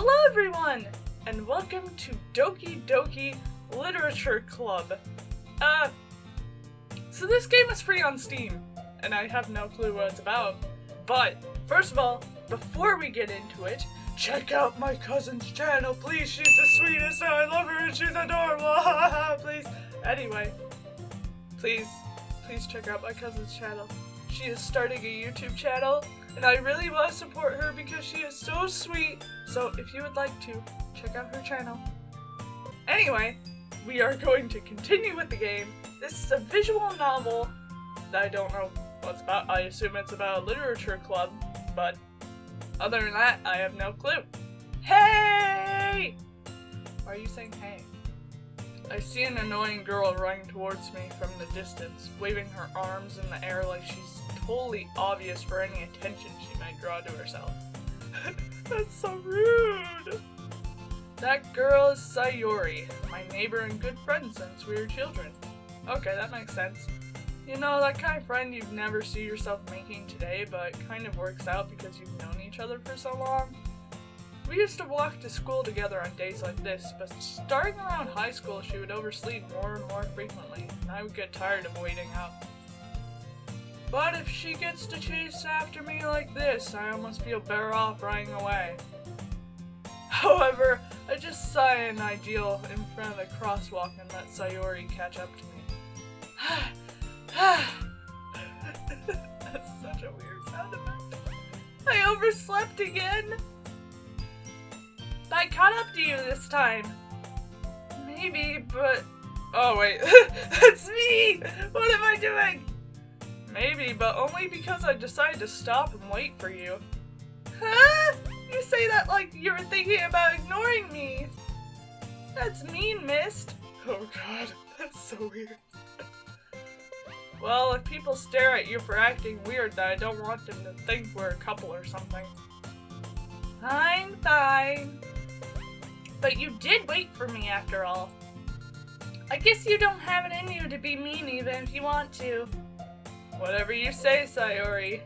Hello everyone, and welcome to Doki Doki Literature Club. So this game is free on Steam, and I have no clue what it's about. But, first of all, before we get into it, check out my cousin's channel, please. She's the sweetest, and I love her, and she's adorable. Please. Anyway, please check out my cousin's channel. She is starting a YouTube channel, and I really want to support her because she is so sweet. So if you would like to, check out her channel. Anyway, we are going to continue with the game. This is a visual novel that I don't know what it's about. I assume it's about a literature club, but other than that, I have no clue. Hey! Why are you saying hey? I see an annoying girl running towards me from the distance, waving her arms in the air like she's totally obvious for any attention she might draw to herself. That's so rude! That girl is Sayori, my neighbor and good friend since we were children. Okay, that makes sense. You know, that kind of friend you'd never see yourself making today, but kind of works out because you've known each other for so long. We used to walk to school together on days like this, but starting around high school she would oversleep more and more frequently, and I would get tired of waiting out. But if she gets to chase after me like this, I almost feel better off running away. However, I just saw an ideal in front of the crosswalk and let Sayori catch up to me. That's such a weird sound effect. I overslept again. I caught up to you this time. Maybe, but... Oh wait, that's me! What am I doing? Maybe, but only because I decided to stop and wait for you. Huh? You say that like you were thinking about ignoring me. That's mean, Mist. Oh god, that's so weird. Well, if people stare at you for acting weird, then I don't want them to think we're a couple or something. Fine. But you did wait for me after all. I guess you don't have it in you to be mean even if you want to. Whatever you say, Sayori.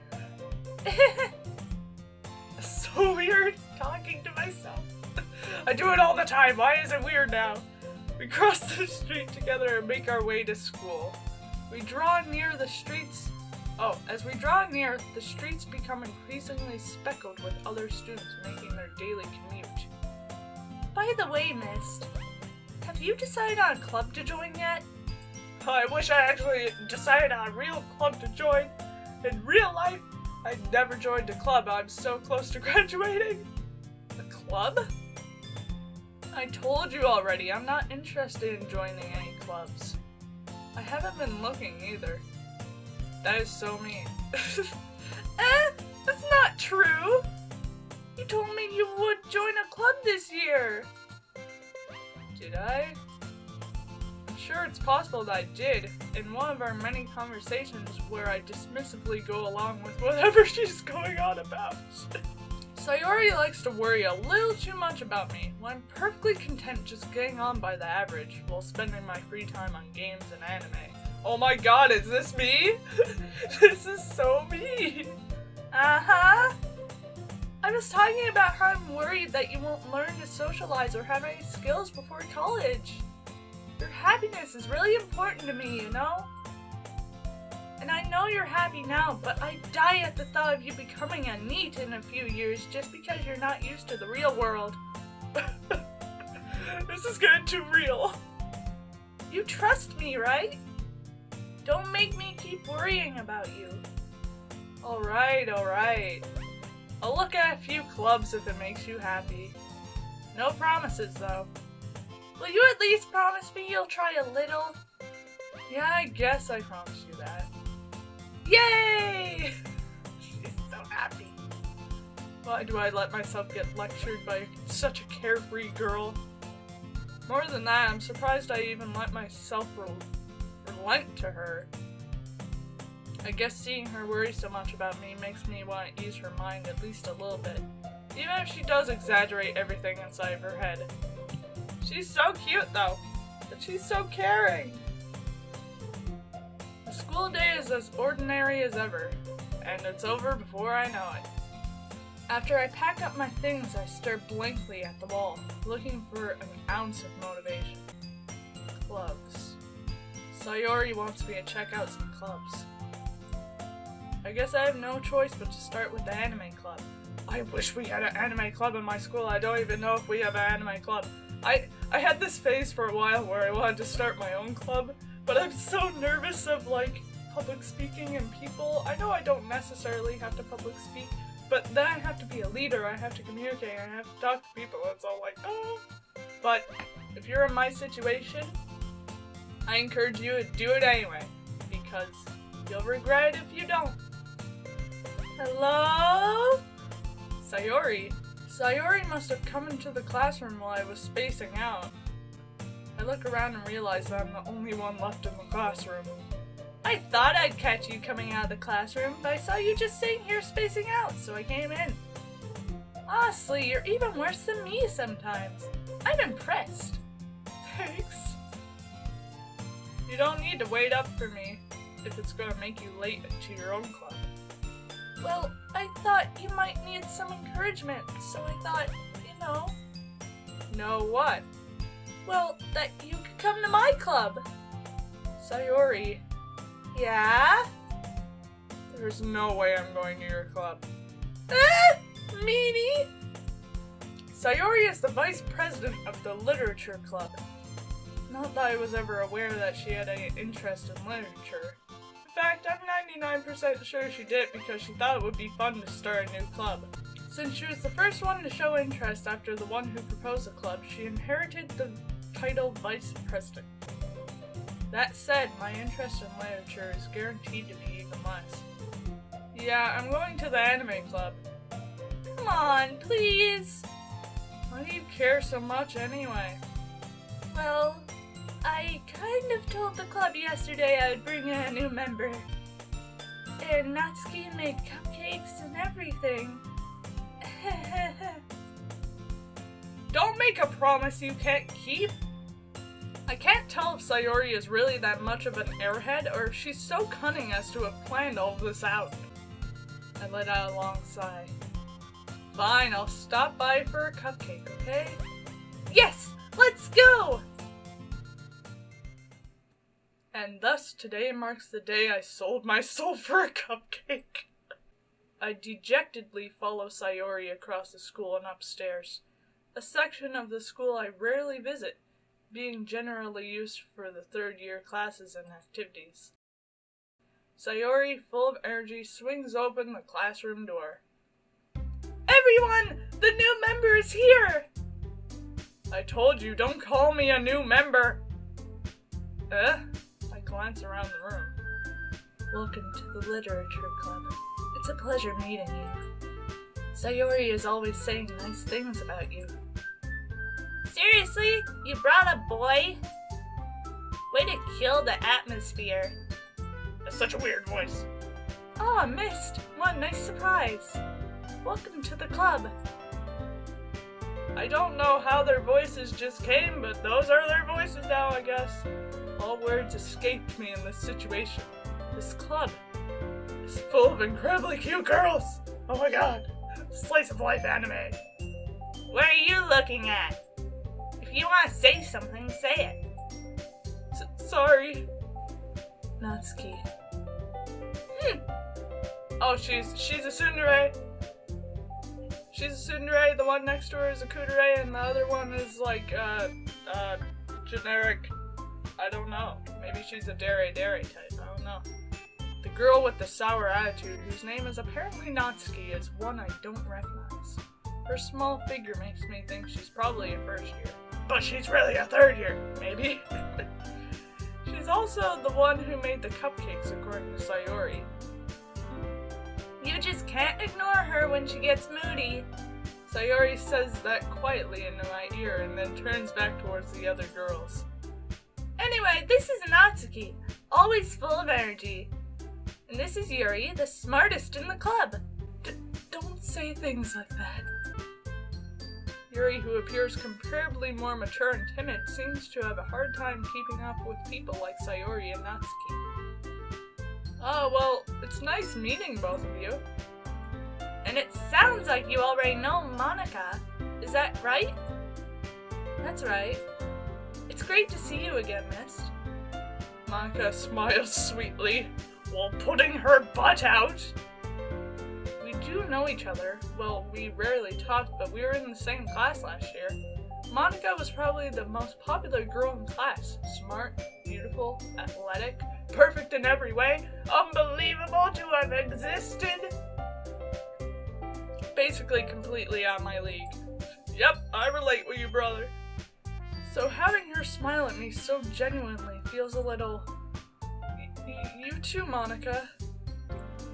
So weird talking to myself. I do it all the time. Why is it weird now? We cross the street together and make our way to school. We draw near the streets. As we draw near, the streets become increasingly speckled with other students making their daily commute. By the way, Mist, have you decided on a club to join yet? I wish I actually decided on a real club to join. In real life, I never joined a club. I'm so close to graduating. A club? I told you already, I'm not interested in joining any clubs. I haven't been looking either. That is so mean. That's not true. You told me you would join a club this year. Did I? I'm sure it's possible that I did, in one of our many conversations where I dismissively go along with whatever she's going on about. Sayori likes to worry a little too much about me, when I'm perfectly content just getting on by the average while spending my free time on games and anime. Oh my god, is this me? This is so mean. Uh-huh. I was talking about how I'm worried that you won't learn to socialize or have any skills before college. Your happiness is really important to me, you know? And I know you're happy now, but I die at the thought of you becoming a NEET in a few years just because you're not used to the real world. This is getting too real. You trust me, right? Don't make me keep worrying about you. Alright. I'll look at a few clubs if it makes you happy. No promises, though. Will you at least promise me you'll try a little? Yeah, I guess I promise you that. Yay! She's so happy. Why do I let myself get lectured by such a carefree girl? More than that, I'm surprised I even let myself relent to her. I guess seeing her worry so much about me makes me want to ease her mind at least a little bit, even if she does exaggerate everything inside of her head. She's so cute though, but she's so caring. The school day is as ordinary as ever, and it's over before I know it. After I pack up my things, I stare blankly at the wall, looking for an ounce of motivation. Clubs. Sayori wants me to check out some clubs. I guess I have no choice but to start with the anime club. I wish we had an anime club in my school. I don't even know if we have an anime club. I had this phase for a while where I wanted to start my own club, but I'm so nervous of, like, public speaking and people. I know I don't necessarily have to public speak, but then I have to be a leader, I have to communicate, I have to talk to people, it's all like, oh. But if you're in my situation, I encourage you to do it anyway, because you'll regret it if you don't. Hello? Sayori. Sayori must have come into the classroom while I was spacing out. I look around and realize that I'm the only one left in the classroom. I thought I'd catch you coming out of the classroom, but I saw you just sitting here spacing out, so I came in. Honestly, you're even worse than me sometimes. I'm impressed. Thanks. You don't need to wait up for me if it's going to make you late to your own club. Well, I thought you might need some encouragement, so I thought, Know what? Well, that you could come to my club. Sayori. Yeah? There's no way I'm going to your club. Meanie! Sayori is the vice president of the literature club. Not that I was ever aware that she had any interest in literature. In fact, I'm 99% sure she did because she thought it would be fun to start a new club. Since she was the first one to show interest after the one who proposed the club, she inherited the title vice president. That said, my interest in literature is guaranteed to be even less. Yeah, I'm going to the anime club. Come on, please! Why do you care so much anyway? Well, I kind of told the club yesterday I would bring in a new member. And Natsuki made cupcakes and everything. Don't make a promise you can't keep! I can't tell if Sayori is really that much of an airhead or if she's so cunning as to have planned all of this out. I let out a long sigh. Fine, I'll stop by for a cupcake, okay? Yes! Let's go! And thus today marks the day I sold my soul for a cupcake. I dejectedly follow Sayori across the school and upstairs, a section of the school I rarely visit, being generally used for the third-year classes and activities. Sayori, full of energy, swings open the classroom door. Everyone! The new member is here! I told you, don't call me a new member! I glance around the room. Welcome to the literature club. It's a pleasure meeting you. Sayori is always saying nice things about you. Seriously? You brought a boy? Way to kill the atmosphere. That's such a weird voice. Oh, Mist! What a nice surprise. Welcome to the club. I don't know how their voices just came, but those are their voices now, I guess. All words escaped me in this situation. This club is full of incredibly cute girls. Oh my god. Slice of life anime. What are you looking at? If you want to say something, say it. Sorry. Natsuki. Oh, she's a tsundere. She's a tsundere, the one next to her is a kudere, and the other one is like, generic, I don't know. Maybe she's a dere type, I don't know. The girl with the sour attitude, whose name is apparently Natsuki, is one I don't recognize. Her small figure makes me think she's probably a first year. But she's really a third year, maybe. She's also the one who made the cupcakes, according to Sayori. You just can't ignore her when she gets moody. Sayori says that quietly into my ear and then turns back towards the other girls. Anyway, this is Natsuki, always full of energy. And this is Yuri, the smartest in the club. Don't say things like that. Yuri, who appears comparably more mature and timid, seems to have a hard time keeping up with people like Sayori and Natsuki. Oh, well, it's nice meeting both of you. And it sounds like you already know Monica. Is that right? That's right. It's great to see you again, Mist. Monica smiles sweetly while putting her butt out. We do know each other. Well, we rarely talk, but we were in the same class last year. Monica was probably the most popular girl in class. Smart, beautiful, athletic, perfect in every way, unbelievable to have existed. Basically completely on my league. Yep, I relate with you, brother. So having her smile at me so genuinely feels a little... You too, Monica.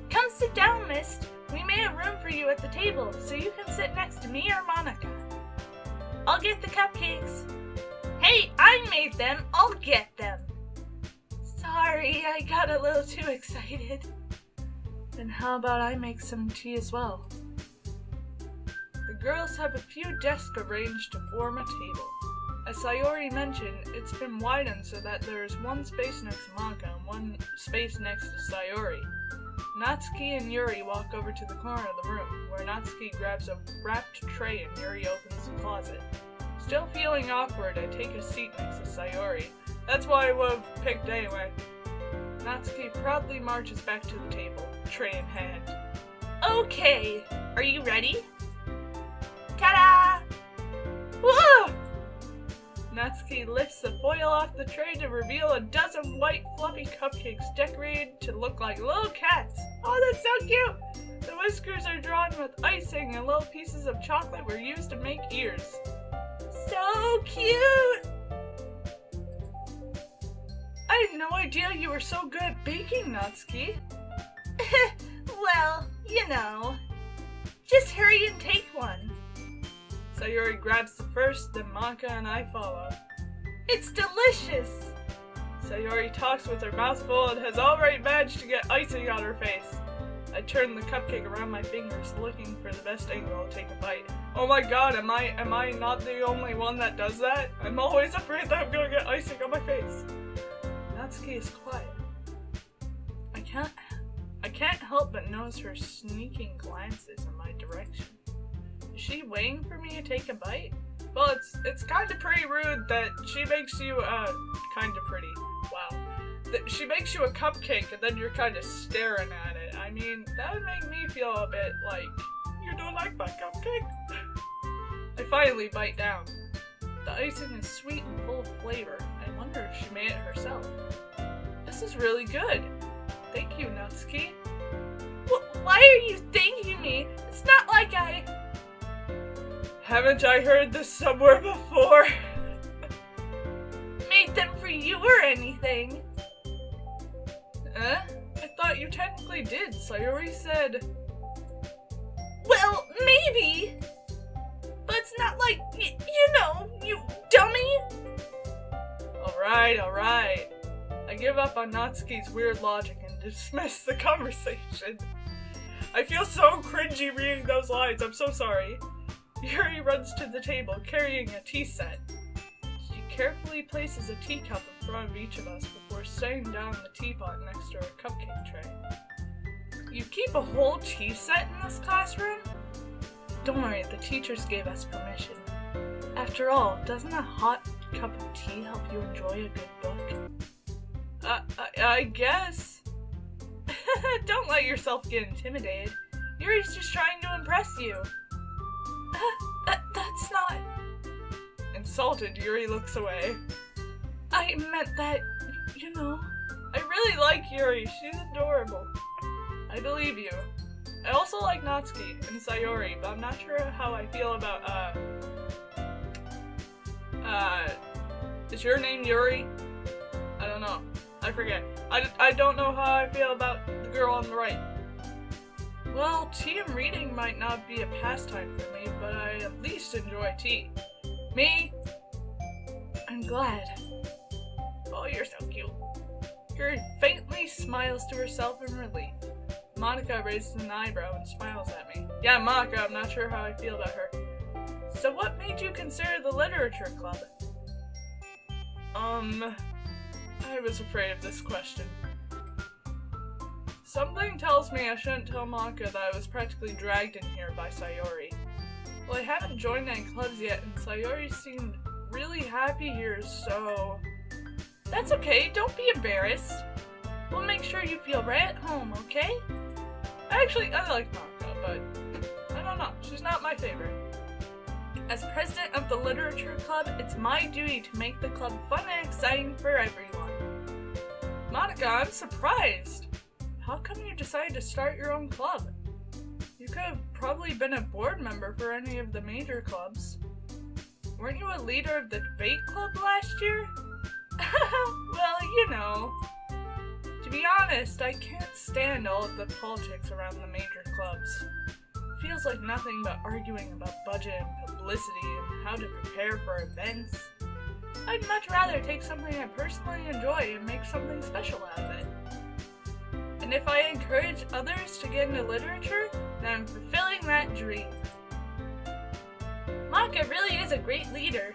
Come sit down, Mist. We made a room for you at the table, so you can sit next to me or Monica. I'll get the cupcakes. Hey, I made them. I'll get them. Sorry, I got a little too excited. Then how about I make some tea as well? The girls have a few desks arranged to form a table. As Sayori mentioned, it's been widened so that there is one space next to Monica and one space next to Sayori. Natsuki and Yuri walk over to the corner of the room, where Natsuki grabs a wrapped tray and Yuri opens the closet. Still feeling awkward, I take a seat next to Sayori. That's what I would have picked anyway. Natsuki proudly marches back to the table, tray in hand. Okay, are you ready? Ta-da! Whoa! Natsuki lifts the foil off the tray to reveal a dozen white fluffy cupcakes decorated to look like little cats. Oh, that's so cute! The whiskers are drawn with icing and little pieces of chocolate were used to make ears. So cute! I had no idea you were so good at baking, Natsuki. Well, you know. Just hurry and take one. Sayori grabs the first, then Monica and I follow. It's delicious! Sayori talks with her mouth full and has already managed to get icing on her face. I turn the cupcake around my fingers, looking for the best angle to take a bite. Oh my god, am I not the only one that does that? I'm always afraid that I'm gonna get icing on my face. Natsuki is quiet. I can't help but notice her sneaking glances in my direction. Is she waiting for me to take a bite? Well, it's kind of pretty rude that she makes you, kind of pretty. Wow. She makes you a cupcake and then you're kind of staring at it. I mean, that would make me feel a bit like, you don't like my cupcake? I finally bite down. The icing is sweet and full of flavor. I wonder if she made it herself. This is really good. Thank you, Natsuki. Why are you thanking me? It's not like I... Haven't I heard this somewhere before? Made them for you or anything. I thought you technically did. Sayori said... Well, maybe. But it's not like, you know, you dummy. Alright. I give up on Natsuki's weird logic and dismiss the conversation. I feel so cringy reading those lines. I'm so sorry. Yuri runs to the table, carrying a tea set. She carefully places a teacup in front of each of us before setting down the teapot next to her cupcake tray. You keep a whole tea set in this classroom? Don't worry, the teachers gave us permission. After all, doesn't a hot cup of tea help you enjoy a good book? I guess. Don't let yourself get intimidated. Yuri's just trying to impress you. That's not... Insulted, Yuri looks away. I meant that, you know... I really like Yuri, she's adorable. I believe you. I also like Natsuki and Sayori, but I'm not sure how I feel about, is your name Yuri? I don't know. I forget. I don't know how I feel about the girl on the right. Well, tea and reading might not be a pastime for me, but I at least enjoy tea. Me? I'm glad. Oh, you're so cute. Yuri faintly smiles to herself in relief. Monica raises an eyebrow and smiles at me. Yeah, Monica, I'm not sure how I feel about her. So what made you consider the literature club? I was afraid of this question. Something tells me I shouldn't tell Maka that I was practically dragged in here by Sayori. Well, I haven't joined any clubs yet, and Sayori seemed really happy here, so... That's okay, don't be embarrassed. We'll make sure you feel right at home, okay? Actually, I like Maka, but I don't know, she's not my favorite. As president of the literature club, it's my duty to make the club fun and exciting for everyone. Monica, I'm surprised. How come you decided to start your own club? You could have probably been a board member for any of the major clubs. Weren't you a leader of the debate club last year? Well, you know. To be honest, I can't stand all of the politics around the major clubs. It feels like nothing but arguing about budget and publicity and how to prepare for events. I'd much rather take something I personally enjoy and make something special out of it. And if I encourage others to get into literature, then I'm fulfilling that dream. Maka really is a great leader.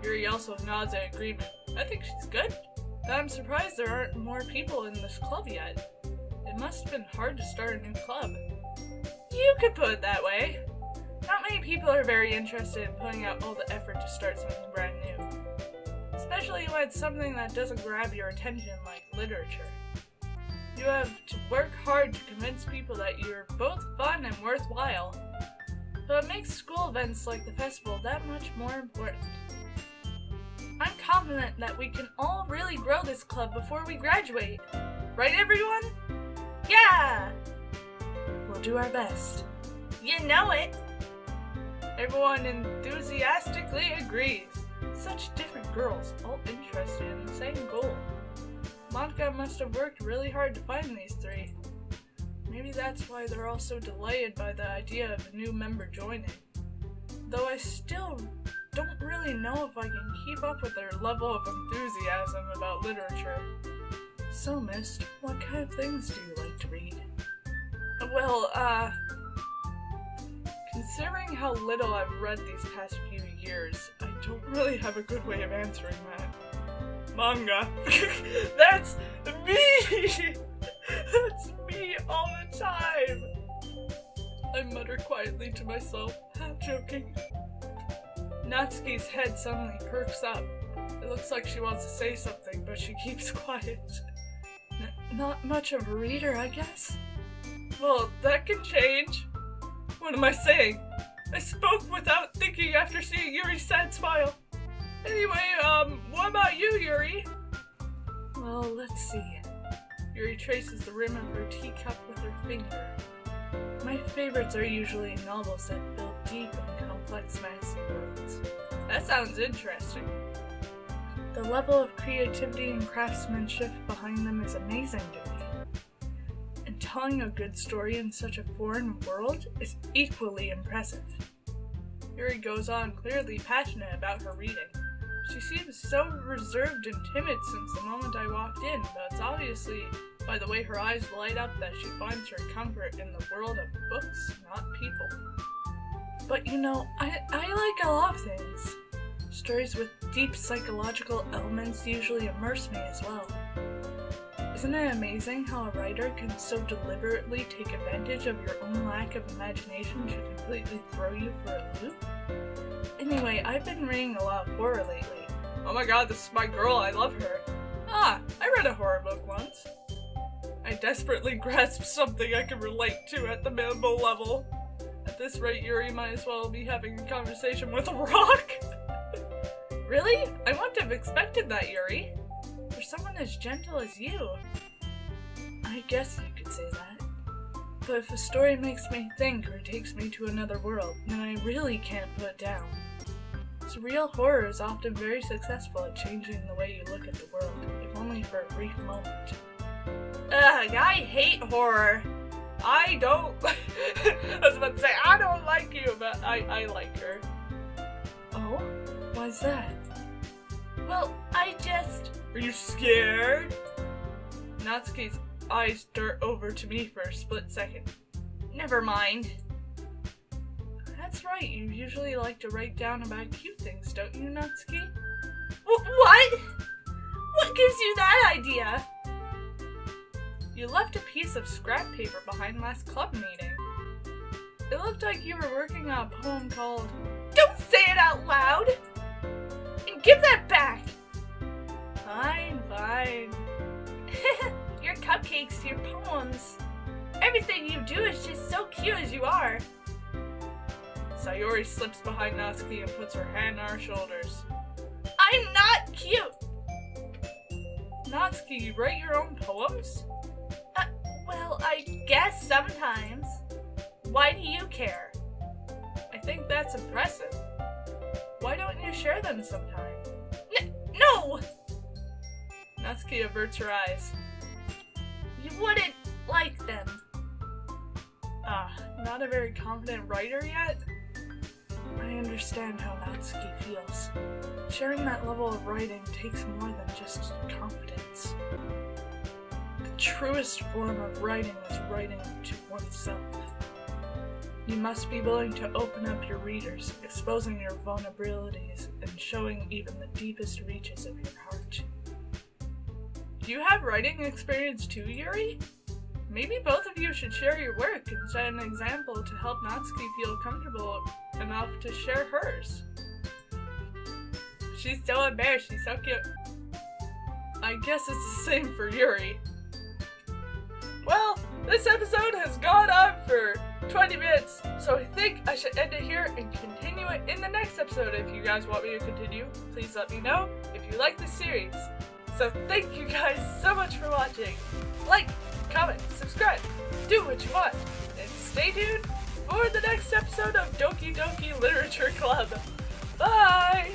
Yuri also nods in agreement. I think she's good. But I'm surprised there aren't more people in this club yet. It must have been hard to start a new club. You could put it that way. Not many people are very interested in putting out all the effort to start something brand new. Especially when it's something that doesn't grab your attention like literature. You have to work hard to convince people that you're both fun and worthwhile. So it makes school events like the festival that much more important. I'm confident that we can all really grow this club before we graduate. Right, everyone? Yeah! We'll do our best. You know it! Everyone enthusiastically agrees. Such different girls, all interested in the same goal. Monica must have worked really hard to find these three. Maybe that's why they're all so delighted by the idea of a new member joining. Though I still don't really know if I can keep up with their level of enthusiasm about literature. So, Mist, what kind of things do you like to read? Well, considering how little I've read these past few years, I don't really have a good way of answering that. Manga. That's me! That's me all the time! I mutter quietly to myself, half joking. Natsuki's head suddenly perks up. It looks like she wants to say something, but she keeps quiet. Not much of a reader, I guess? Well, that can change. What am I saying? I spoke without thinking after seeing Yuri's sad smile. Anyway, what about you, Yuri? Well, let's see. Yuri traces the rim of her teacup with her finger. My favorites are usually novels that build deep and complex massive worlds. That sounds interesting. The level of creativity and craftsmanship behind them is amazing to me. And telling a good story in such a foreign world is equally impressive. Yuri goes on, clearly passionate about her reading. She seems so reserved and timid since the moment I walked in, but it's obviously by the way her eyes light up that she finds her comfort in the world of books, not people. But you know, I like a lot of things. Stories with deep psychological elements usually immerse me as well. Isn't it amazing how a writer can so deliberately take advantage of your own lack of imagination to completely throw you for a loop? Anyway, I've been reading a lot of horror lately. Oh my god, this is my girl, I love her. Ah, I read a horror book once. I desperately grasped something I could relate to at the minimal level. At this rate, Yuri might as well be having a conversation with a rock. Really? I wouldn't have expected that, Yuri. For someone as gentle as you. I guess you could say that. But if a story makes me think or takes me to another world, then I really can't put it down. Surreal horror is often very successful at changing the way you look at the world, if only for a brief moment. Ugh, I hate horror. I don't... I was about to say, I don't like you, but I like her. Oh? Why's that? Well, I just... Are you scared? Natsuki's eyes dart over to me for a split second. Never mind. That's right, you usually like to write down about cute things, don't you, Natsuki? What? What gives you that idea? You left a piece of scrap paper behind last club meeting. It looked like you were working on a poem called... Don't say it out loud! And give that back! Fine, fine. Your cupcakes, your poems. Everything you do is just so cute as you are. Sayori slips behind Natsuki and puts her hand on her shoulders. I'm not cute! Natsuki, you write your own poems? Well, I guess sometimes. Why do you care? I think that's impressive. Why don't you share them sometime? No! Natsuki averts her eyes. You wouldn't like them. Not a very confident writer yet? I understand how Natsuki feels. Sharing that level of writing takes more than just confidence. The truest form of writing is writing to oneself. You must be willing to open up your readers, exposing your vulnerabilities and showing even the deepest reaches of your heart. Do you have writing experience too, Yuri? Maybe both of you should share your work and set an example to help Natsuki feel comfortable enough to share hers. She's so embarrassed, she's so cute. I guess it's the same for Yuri. Well, this episode has gone on for 20 minutes, so I think I should end it here and continue it in the next episode. If you guys want me to continue, please let me know if you like this series. So thank you guys so much for watching. Like, comment, subscribe, do what you want, and stay tuned for the next episode of Doki Doki Literature Club. Bye!